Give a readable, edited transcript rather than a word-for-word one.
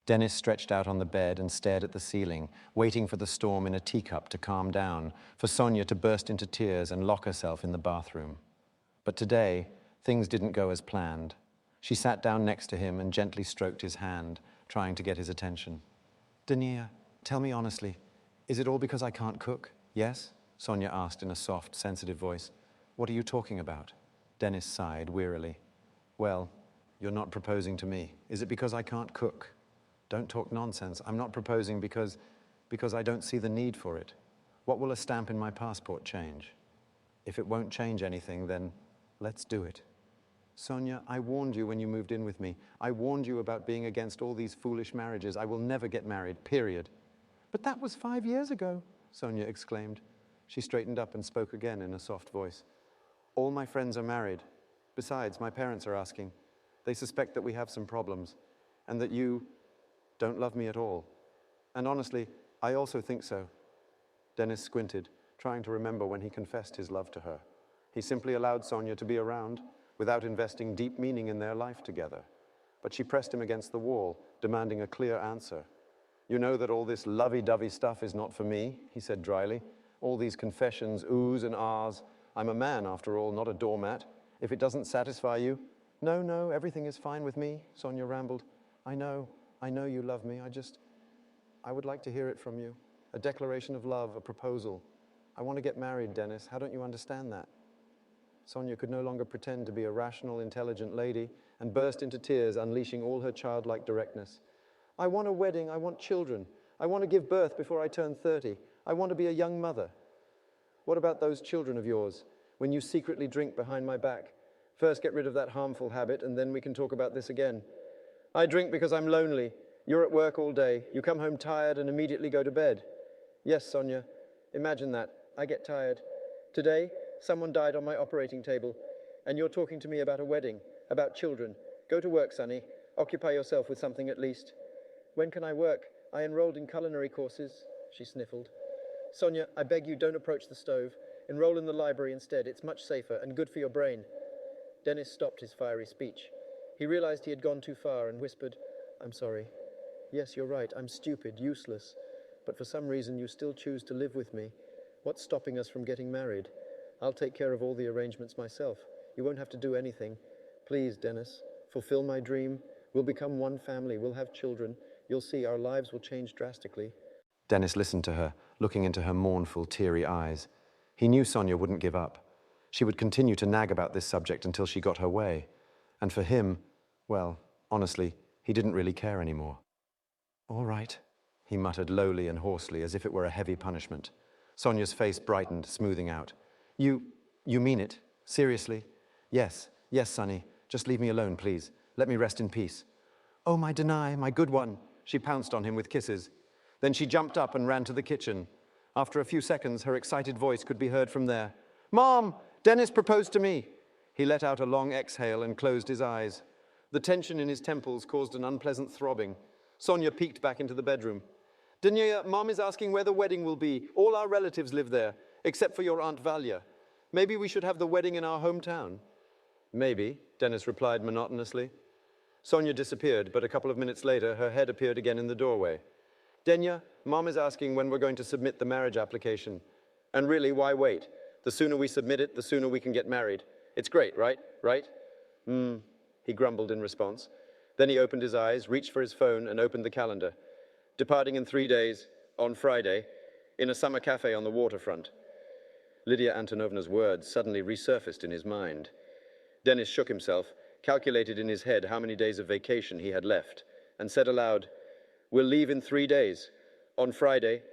Dennis stretched out on the bed and stared at the ceiling, waiting for the storm in a teacup to calm down, for Sonia to burst into tears and lock herself in the bathroom. But today, things didn't go as planned. She sat down next to him and gently stroked his hand, trying to get his attention. "Dania, tell me honestly, is it all because I can't cook? Yes?" Sonia asked in a soft, sensitive voice. "What are you talking about?" Dennis sighed wearily. "Well, you're not proposing to me. Is it because I can't cook?" "Don't talk nonsense. I'm not proposing because I don't see the need for it. What will a stamp in my passport change? If it won't change anything, then let's do it." "Sonia, I warned you when you moved in with me. I warned you about being against all these foolish marriages. I will never get married, period." "But that was 5 years ago," Sonia exclaimed. She straightened up and spoke again in a soft voice. "All my friends are married. Besides, my parents are asking. They suspect that we have some problems, and that you don't love me at all. And honestly, I also think so." Dennis squinted, trying to remember when he confessed his love to her. He simply allowed Sonia to be around, without investing deep meaning in their life together. But she pressed him against the wall, demanding a clear answer. "You know that all this lovey-dovey stuff is not for me," he said dryly. "All these confessions, oohs and ahs. I'm a man, after all, not a doormat. If it doesn't satisfy you—" No, everything is fine with me," Sonia rambled. I know you love me. I would like to hear it from you. A declaration of love, a proposal. I want to get married, Dennis. How don't you understand that?" Sonia could no longer pretend to be a rational, intelligent lady and burst into tears, unleashing all her childlike directness. "I want a wedding. I want children. I want to give birth before I turn 30. I want to be a young mother." "What about those children of yours, when you secretly drink behind my back? First get rid of that harmful habit, and then we can talk about this again." "I drink because I'm lonely. You're at work all day. You come home tired and immediately go to bed." "Yes, Sonia. Imagine that. I get tired. Today, someone died on my operating table, and you're talking to me about a wedding, about children. Go to work, Sonny. Occupy yourself with something at least." "When can I work? I enrolled in culinary courses," she sniffled. "Sonia, I beg you, don't approach the stove. Enroll in the library instead. It's much safer and good for your brain." Dennis stopped his fiery speech. He realized he had gone too far and whispered, "I'm sorry. Yes, you're right. I'm stupid, useless. But for some reason you still choose to live with me. What's stopping us from getting married? I'll take care of all the arrangements myself. You won't have to do anything. Please, Dennis, fulfill my dream. We'll become one family. We'll have children. You'll see, our lives will change drastically." Dennis listened to her, looking into her mournful, teary eyes. He knew Sonia wouldn't give up. She would continue to nag about this subject until she got her way. And for him, well, honestly, he didn't really care anymore. "All right," he muttered lowly and hoarsely, as if it were a heavy punishment. Sonia's face brightened, smoothing out. You mean it? Seriously?" Yes, Sonny. Just leave me alone, please. Let me rest in peace." "Oh, my Denai, my good one." She pounced on him with kisses. Then she jumped up and ran to the kitchen. After a few seconds, her excited voice could be heard from there. "Mom, Dennis proposed to me." He let out a long exhale and closed his eyes. The tension in his temples caused an unpleasant throbbing. Sonia peeked back into the bedroom. "Dania, Mom is asking where the wedding will be. All our relatives live there, except for your Aunt Valia. Maybe we should have the wedding in our hometown." "Maybe," Dennis replied monotonously. Sonia disappeared, but a couple of minutes later, her head appeared again in the doorway. "Denia, Mom is asking when we're going to submit the marriage application. And really, why wait? The sooner we submit it, the sooner we can get married. It's great, right? Right?" He grumbled in response. Then he opened his eyes, reached for his phone, and opened the calendar. "Departing in 3 days, on Friday, in a summer cafe on the waterfront." Lydia Antonovna's words suddenly resurfaced in his mind. Dennis shook himself, calculated in his head how many days of vacation he had left, and said aloud, "We'll leave in 3 days. On Friday,